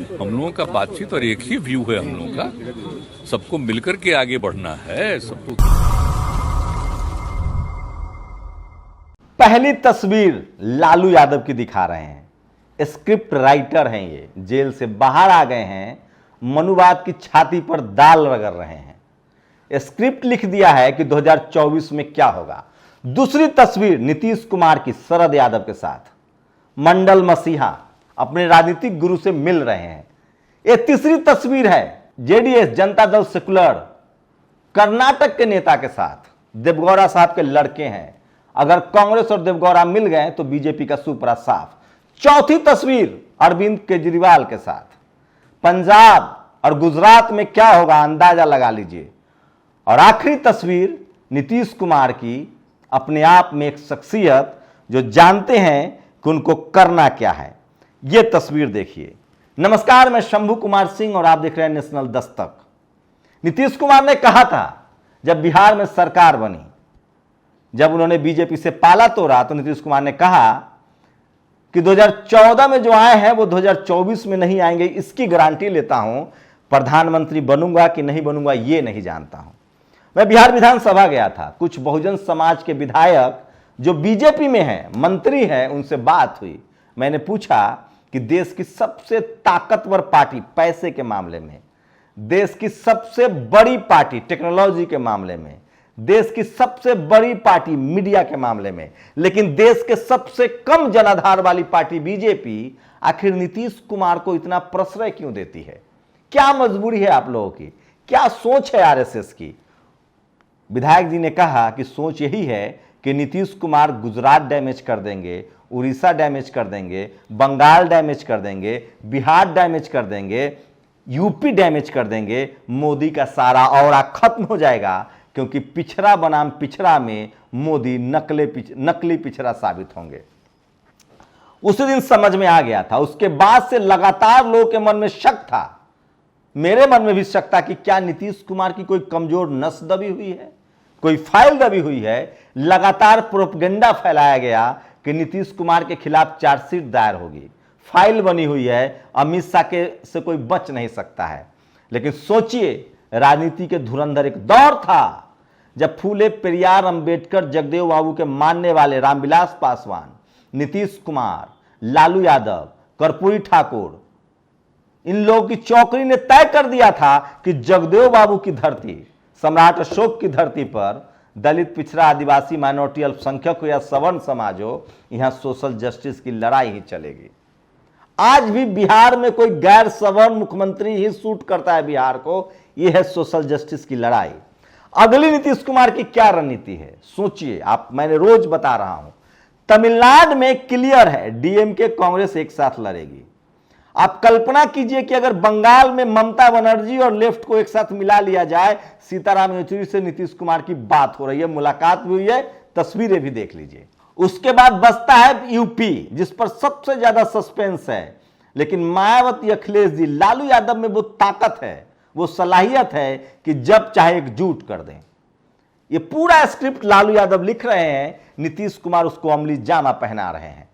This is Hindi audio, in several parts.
हम लोगों का बातचीत और एक ही व्यू है हम लोगों का, सबको मिलकर के आगे बढ़ना है सबको। पहली तस्वीर लालू यादव की दिखा रहे हैं। स्क्रिप्ट राइटर हैं, ये जेल से बाहर आ गए हैं, मनुवाद की छाती पर दाल रगड़ रहे हैं। स्क्रिप्ट लिख दिया है कि 2024 में क्या होगा। दूसरी तस्वीर नीतीश कुमार की शरद यादव के साथ, मंडल मसीहा अपने राजनीतिक गुरु से मिल रहे हैं। यह तीसरी तस्वीर है जेडीएस जनता दल सेकुलर कर्नाटक के नेता के साथ, देवगौड़ा साहब के लड़के हैं। अगर कांग्रेस और देवगौड़ा मिल गए तो बीजेपी का सुपरा साफ। चौथी तस्वीर अरविंद केजरीवाल के साथ। पंजाब और गुजरात में क्या होगा अंदाजा लगा लीजिए। और आखिरी तस्वीर नीतीश कुमार की, अपने आप में एक शख्सियत जो जानते हैं कि उनको करना क्या है। यह तस्वीर देखिए। नमस्कार, मैं शंभू कुमार सिंह और आप देख रहे हैं नेशनल दस्तक। नीतीश कुमार ने कहा था जब बिहार में सरकार बनी, जब उन्होंने बीजेपी से पाला तोड़ा, तो नीतीश कुमार ने कहा कि 2014 में जो आए हैं वो 2024 में नहीं आएंगे, इसकी गारंटी लेता हूं। प्रधानमंत्री बनूंगा कि नहीं बनूंगा ये नहीं जानता हूं। मैं बिहार विधानसभा गया था, कुछ बहुजन समाज के विधायक जो बीजेपी में हैं, मंत्री हैं, उनसे बात हुई। मैंने पूछा कि देश की सबसे ताकतवर पार्टी पैसे के मामले में, देश की सबसे बड़ी पार्टी टेक्नोलॉजी के मामले में, देश की सबसे बड़ी पार्टी मीडिया के मामले में, लेकिन देश के सबसे कम जनाधार वाली पार्टी बीजेपी, आखिर नीतीश कुमार को इतना प्रश्रय क्यों देती है? क्या मजबूरी है आप लोगों की? क्या सोच है आरएसएस की? विधायक जी ने कहा कि सोच यही है कि नीतीश कुमार गुजरात डैमेज कर देंगे, उड़ीसा डैमेज कर देंगे, बंगाल डैमेज कर देंगे, बिहार डैमेज कर देंगे, यूपी डैमेज कर देंगे, मोदी का सारा औरा खत्म हो जाएगा, क्योंकि पिछड़ा बनाम पिछड़ा में मोदी नकली पिछड़ा साबित होंगे। उसी दिन समझ में आ गया था। उसके बाद से लगातार लोगों के मन में शक था, मेरे मन में भी शक था कि क्या नीतीश कुमार की कोई कमजोर नस दबी हुई है, कोई फाइल दबी हुई है। लगातार प्रोपगेंडा फैलाया गया कि नीतीश कुमार के खिलाफ चार्जशीट दायर होगी, फाइल बनी हुई है, अमित शाह के से कोई बच नहीं सकता है। लेकिन सोचिए, राजनीति के धुरंधर एक दौर था जब फूले पेरियार, अंबेडकर, जगदेव बाबू के मानने वाले रामविलास पासवान, नीतीश कुमार, लालू यादव, कर्पूरी ठाकुर, इन लोगों की चौकड़ी ने तय कर दिया था कि जगदेव बाबू की धरती, सम्राट अशोक की धरती पर दलित, पिछड़ा, आदिवासी, माइनॉरिटी, अल्पसंख्यक हो या सवर्ण समाज हो, यहां सोशल जस्टिस की लड़ाई ही चलेगी। आज भी बिहार में कोई गैर सवर्ण मुख्यमंत्री ही सूट करता है बिहार को। यह है सोशल जस्टिस की लड़ाई। अगली नीतीश कुमार की क्या रणनीति है सोचिए आप। मैंने रोज बता रहा हूं, तमिलनाडु में क्लियर है डीएमके कांग्रेस एक साथ लड़ेगी। आप कल्पना कीजिए कि अगर बंगाल में ममता बनर्जी और लेफ्ट को एक साथ मिला लिया जाए। सीताराम येचुरी से नीतीश कुमार की बात हो रही है, मुलाकात भी हुई है, तस्वीरें भी देख लीजिए। उसके बाद बचता है यूपी, जिस पर सबसे ज्यादा सस्पेंस है। लेकिन मायावती, अखिलेश जी, लालू यादव में वो ताकत है, वो सलाहियत है कि जब चाहे एकजुट कर दें। ये पूरा स्क्रिप्ट लालू यादव लिख रहे हैं, नीतीश कुमार उसको अमली जामा पहना रहे हैं।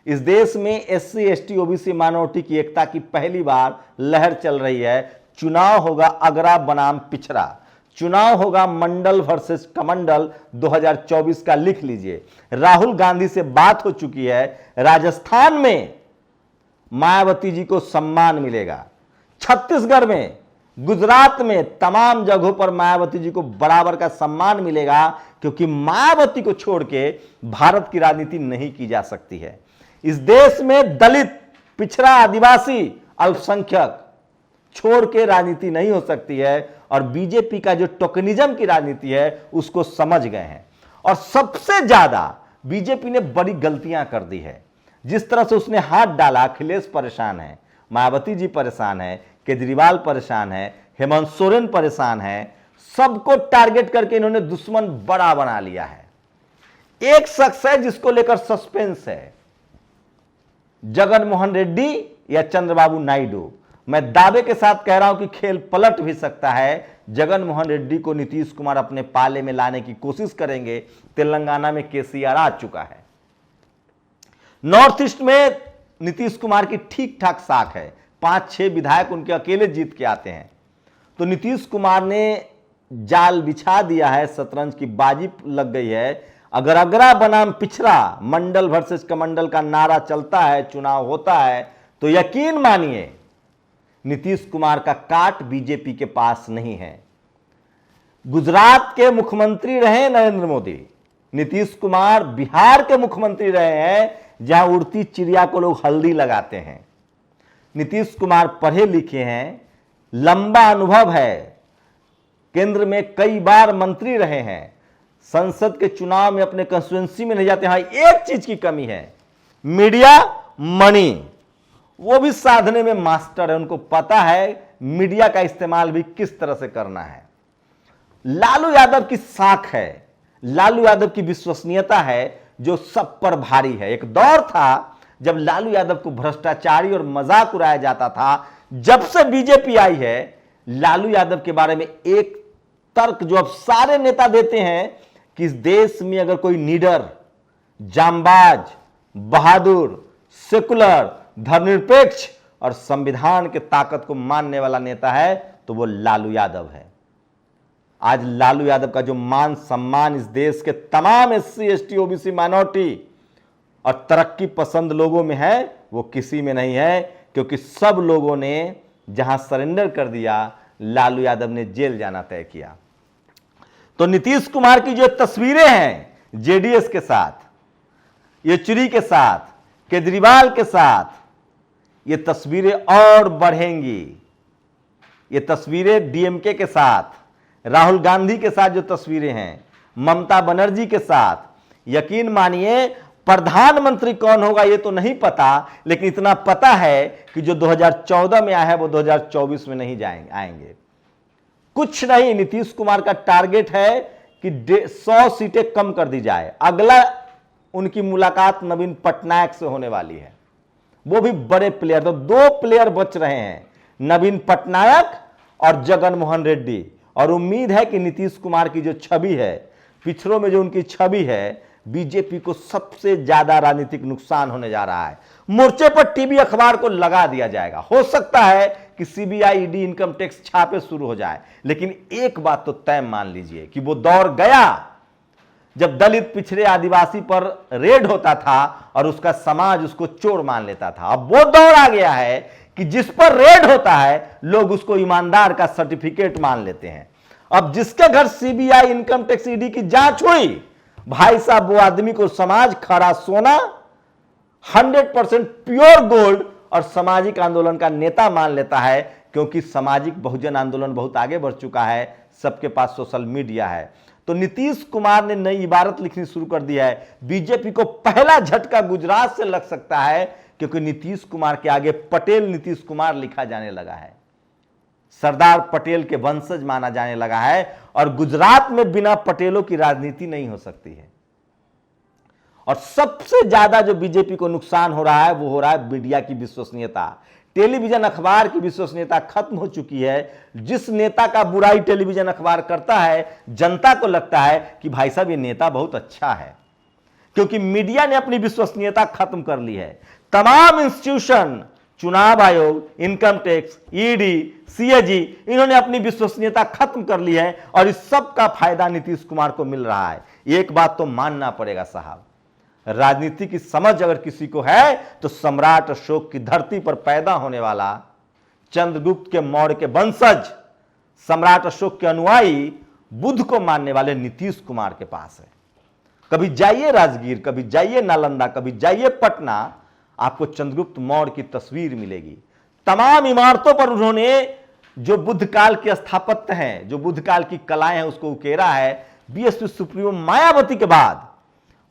इस देश में एससी, एसटी, ओबीसी, माइनॉरिटी की एकता की पहली बार लहर चल रही है। चुनाव होगा अगरा बनाम पिछड़ा, चुनाव होगा मंडल वर्सेस कमंडल 2024 का। लिख लीजिए। राहुल गांधी से बात हो चुकी है। राजस्थान में मायावती जी को सम्मान मिलेगा, छत्तीसगढ़ में, गुजरात में, तमाम जगहों पर मायावती जी को बराबर का सम्मान मिलेगा, क्योंकि मायावती को छोड़ के भारत की राजनीति नहीं की जा सकती है। इस देश में दलित, पिछड़ा, आदिवासी, अल्पसंख्यक छोड़ के राजनीति नहीं हो सकती है। और बीजेपी का जो टोकनिज्म की राजनीति है उसको समझ गए हैं। और सबसे ज्यादा बीजेपी ने बड़ी गलतियां कर दी है। जिस तरह से उसने हाथ डाला, अखिलेश परेशान है, मायावती जी परेशान है, केजरीवाल परेशान है, हेमंत सोरेन परेशान है। सबको टारगेट करके इन्होंने दुश्मन बड़ा बना लिया है। एक शख्स है जिसको लेकर सस्पेंस है, जगन मोहन रेड्डी या चंद्रबाबू नायडू। मैं दावे के साथ कह रहा हूं कि खेल पलट भी सकता है। जगन मोहन रेड्डी को नीतीश कुमार अपने पाले में लाने की कोशिश करेंगे। तेलंगाना में केसीआर आ चुका है। नॉर्थ ईस्ट में नीतीश कुमार की ठीक ठाक साख है। 5-6 विधायक उनके अकेले जीत के आते हैं। तो नीतीश कुमार ने जाल बिछा दिया है, शतरंज की बाजी लग गई है। अगर अगरा बनाम पिछड़ा, मंडल वर्सेस कमंडल का नारा चलता है, चुनाव होता है, तो यकीन मानिए नीतीश कुमार का काट बीजेपी के पास नहीं है। गुजरात के मुख्यमंत्री रहे नरेंद्र मोदी, नीतीश कुमार बिहार के मुख्यमंत्री रहे हैं, जहां उड़ती चिड़िया को लोग हल्दी लगाते हैं। नीतीश कुमार पढ़े लिखे हैं, लंबा अनुभव है, केंद्र में कई बार मंत्री रहे हैं, संसद के चुनाव में अपने कंस्टिट्यूएंसी में नहीं जाते। हाँ, एक चीज की कमी है, मीडिया मनी, वो भी साधने में मास्टर है, उनको पता है मीडिया का इस्तेमाल भी किस तरह से करना है। लालू यादव की साख है, लालू यादव की विश्वसनीयता है जो सब पर भारी है। एक दौर था जब लालू यादव को भ्रष्टाचारी और मजाक उड़ाया जाता था। जब से बीजेपी आई है, लालू यादव के बारे में एक तर्क जो अब सारे नेता देते हैं कि इस देश में अगर कोई निडर, जांबाज, बहादुर, सेकुलर, धर्मनिरपेक्ष और संविधान के ताकत को मानने वाला नेता है तो वो लालू यादव है। आज लालू यादव का जो मान सम्मान इस देश के तमाम SC, ST, OBC, माइनॉरिटी और तरक्की पसंद लोगों में है, वो किसी में नहीं है, क्योंकि सब लोगों ने जहां सरेंडर कर दिया, लालू यादव ने जेल जाना तय किया। तो नीतीश कुमार की जो तस्वीरें हैं JDS के साथ, येचुरी के साथ, केजरीवाल के साथ, ये तस्वीरें और बढ़ेंगी। ये तस्वीरें DMK के साथ, राहुल गांधी के साथ जो तस्वीरें हैं, ममता बनर्जी के साथ, यकीन मानिए प्रधानमंत्री कौन होगा ये तो नहीं पता, लेकिन इतना पता है कि जो 2014 में आया है वो 2024 में नहीं आएंगे। कुछ नहीं, नीतीश कुमार का टारगेट है कि 100 सीटें कम कर दी जाए। अगला उनकी मुलाकात नवीन पटनायक से होने वाली है, वो भी बड़े प्लेयर। तो 2 प्लेयर बच रहे हैं, नवीन पटनायक और जगन मोहन रेड्डी। और उम्मीद है कि नीतीश कुमार की जो छवि है, पिछड़ों में जो उनकी छवि है, बीजेपी को सबसे ज्यादा राजनीतिक नुकसान होने जा रहा है। मोर्चे पर टीवी अखबार को लगा दिया जाएगा। हो सकता है कि CBI, ED, इनकम टैक्स छापे शुरू हो जाए, लेकिन एक बात तो तय मान लीजिए कि वो दौर गया जब दलित, पिछड़े, आदिवासी पर रेड होता था और उसका समाज उसको चोर मान लेता था। अब वो दौर आ गया है कि जिस पर रेड होता है लोग उसको ईमानदार का सर्टिफिकेट मान लेते हैं। अब जिसके घर CBI, इनकम टैक्स, ED की जांच हुई, भाई साहब वो आदमी को समाज खरा सोना, 100% प्योर गोल्ड और सामाजिक आंदोलन का नेता मान लेता है, क्योंकि सामाजिक बहुजन आंदोलन बहुत आगे बढ़ चुका है, सबके पास सोशल मीडिया है। तो नीतीश कुमार ने नई इबारत लिखनी शुरू कर दी है। बीजेपी को पहला झटका गुजरात से लग सकता है, क्योंकि नीतीश कुमार के आगे पटेल नीतीश कुमार लिखा जाने लगा है, सरदार पटेल के वंशज माना जाने लगा है। और गुजरात में बिना पटेलों की राजनीति नहीं हो सकती है। और सबसे ज्यादा जो बीजेपी को नुकसान हो रहा है वो हो रहा है मीडिया की विश्वसनीयता। टेलीविजन अखबार की विश्वसनीयता खत्म हो चुकी है। जिस नेता का बुराई टेलीविजन अखबार करता है, जनता को लगता है कि भाई साहब ये नेता बहुत अच्छा है, क्योंकि मीडिया ने अपनी विश्वसनीयता खत्म कर ली है। तमाम इंस्टीट्यूशन, चुनाव आयोग, इनकम टैक्स, ED, CAG, इन्होंने अपनी विश्वसनीयता खत्म कर ली है और इस सब का फायदा नीतीश कुमार को मिल रहा है। एक बात तो मानना पड़ेगा साहब, राजनीति की समझ अगर किसी को है तो सम्राट अशोक की धरती पर पैदा होने वाला, चंद्रगुप्त के मौर्य के वंशज, सम्राट अशोक के अनुयायी, बुद्ध को मानने वाले नीतीश कुमार के पास है। कभी जाइए राजगीर, कभी जाइए नालंदा, कभी जाइए पटना, आपको चंद्रगुप्त मौर्य की तस्वीर मिलेगी। तमाम इमारतों पर उन्होंने जो बुद्ध काल के स्थापत्य हैं, जो बुद्ध काल की कलाएं हैं, उसको उकेरा है। BSP सुप्रीमो मायावती के बाद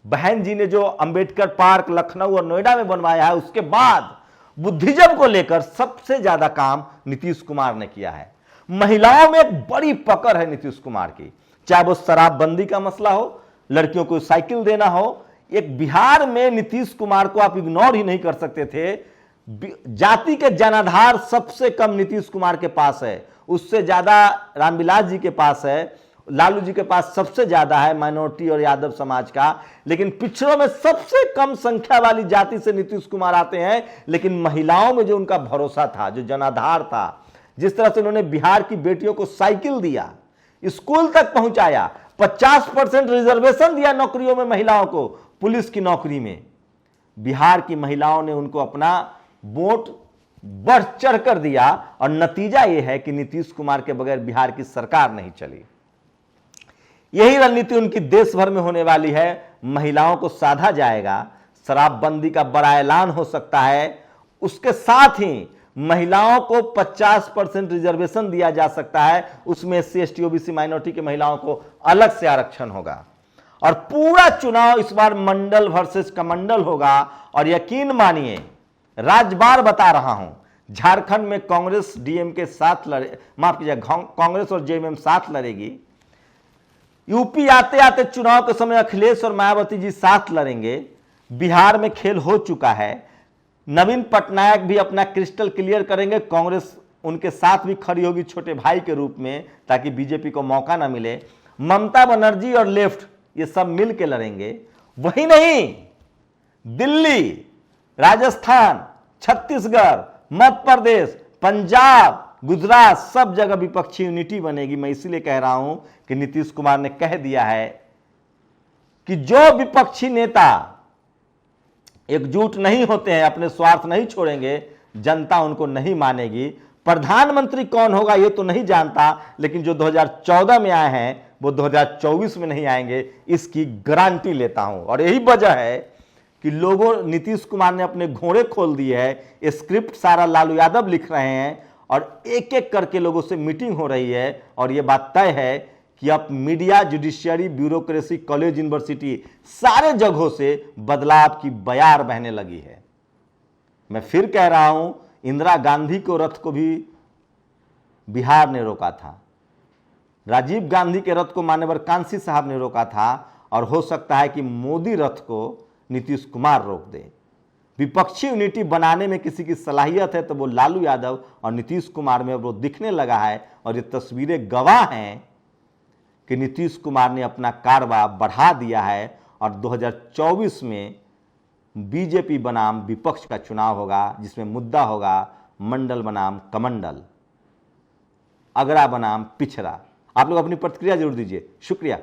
बहन जी ने जो अंबेडकर पार्क लखनऊ और नोएडा में बनवाया है, उसके बाद बुद्धिज्म को लेकर सबसे ज्यादा काम नीतीश कुमार ने किया है। महिलाओं में एक बड़ी पकड़ है नीतीश कुमार की, चाहे वो शराबबंदी का मसला हो, लड़कियों को साइकिल देना हो। एक बिहार में नीतीश कुमार को आप इग्नोर ही नहीं कर सकते थे। जाति के जनाधार सबसे कम नीतीश कुमार के पास है, उससे ज्यादा रामविलास जी के पास है, लालू जी के पास सबसे ज्यादा है माइनॉरिटी और यादव समाज का, लेकिन पिछड़ों में सबसे कम संख्या वाली जाति से नीतीश कुमार आते हैं। लेकिन महिलाओं में जो उनका भरोसा था, जो जनाधार था, जिस तरह से उन्होंने बिहार की बेटियों को साइकिल दिया, स्कूल तक पहुंचाया, 50% रिजर्वेशन दिया नौकरियों में महिलाओं को, पुलिस की नौकरी में, बिहार की महिलाओं ने उनको अपना वोट बढ़ चढ़ कर दिया। और नतीजा यह है कि नीतीश कुमार के बगैर बिहार की सरकार नहीं चली। यही रणनीति उनकी देश भर में होने वाली है। महिलाओं को साधा जाएगा, शराबबंदी का बड़ा ऐलान हो सकता है, उसके साथ ही महिलाओं को 50% रिजर्वेशन दिया जा सकता है, उसमें SC ST OBC माइनॉरिटी के महिलाओं को अलग से आरक्षण होगा। और पूरा चुनाव इस बार मंडल वर्सेस कमंडल होगा। और यकीन मानिए, राजबार बता रहा हूं, झारखंड में कांग्रेस DMK साथ लड़े, माफ कीजिए, कांग्रेस और JMM साथ लड़ेगी। यूपी आते आते चुनाव के समय अखिलेश और मायावती जी साथ लड़ेंगे। बिहार में खेल हो चुका है, नवीन पटनायक भी अपना क्रिस्टल क्लियर करेंगे, कांग्रेस उनके साथ भी खड़ी होगी छोटे भाई के रूप में, ताकि बीजेपी को मौका ना मिले। ममता बनर्जी और लेफ्ट ये सब मिल के लड़ेंगे। वही नहीं, दिल्ली, राजस्थान, छत्तीसगढ़, मध्य प्रदेश, पंजाब, गुजरात, सब जगह विपक्षी यूनिटी बनेगी। मैं इसीलिए कह रहा हूं कि नीतीश कुमार ने कह दिया है कि जो विपक्षी नेता एकजुट नहीं होते हैं, अपने स्वार्थ नहीं छोड़ेंगे, जनता उनको नहीं मानेगी। प्रधानमंत्री कौन होगा ये तो नहीं जानता, लेकिन जो 2014 में आए हैं वो 2024 में नहीं आएंगे, इसकी गारंटी लेता हूं। और यही वजह है कि लोगों, नीतीश कुमार ने अपने घोड़े खोल दिए है। स्क्रिप्ट सारा लालू यादव लिख रहे हैं और एक एक करके लोगों से मीटिंग हो रही है। और यह बात तय है कि अब media, judiciary, bureaucracy, college, university, सारे जगहों से बदलाव की बयार बहने लगी है। मैं फिर कह रहा हूं, इंदिरा गांधी को रथ को भी बिहार ने रोका था, राजीव गांधी के रथ को मान्यवर कांसी साहब ने रोका था, और हो सकता है कि मोदी रथ को नीतीश कुमार रोक दे। विपक्षी यूनिटी बनाने में किसी की सलाहियत है तो वो लालू यादव और नीतीश कुमार में वो दिखने लगा है। और ये तस्वीरें गवाह हैं कि नीतीश कुमार ने अपना कारवा बढ़ा दिया है। और 2024 में बीजेपी बनाम विपक्ष का चुनाव होगा, जिसमें मुद्दा होगा मंडल बनाम कमंडल, अगड़ा बनाम पिछड़ा। आप लोग अपनी प्रतिक्रिया जरूर दीजिए। शुक्रिया।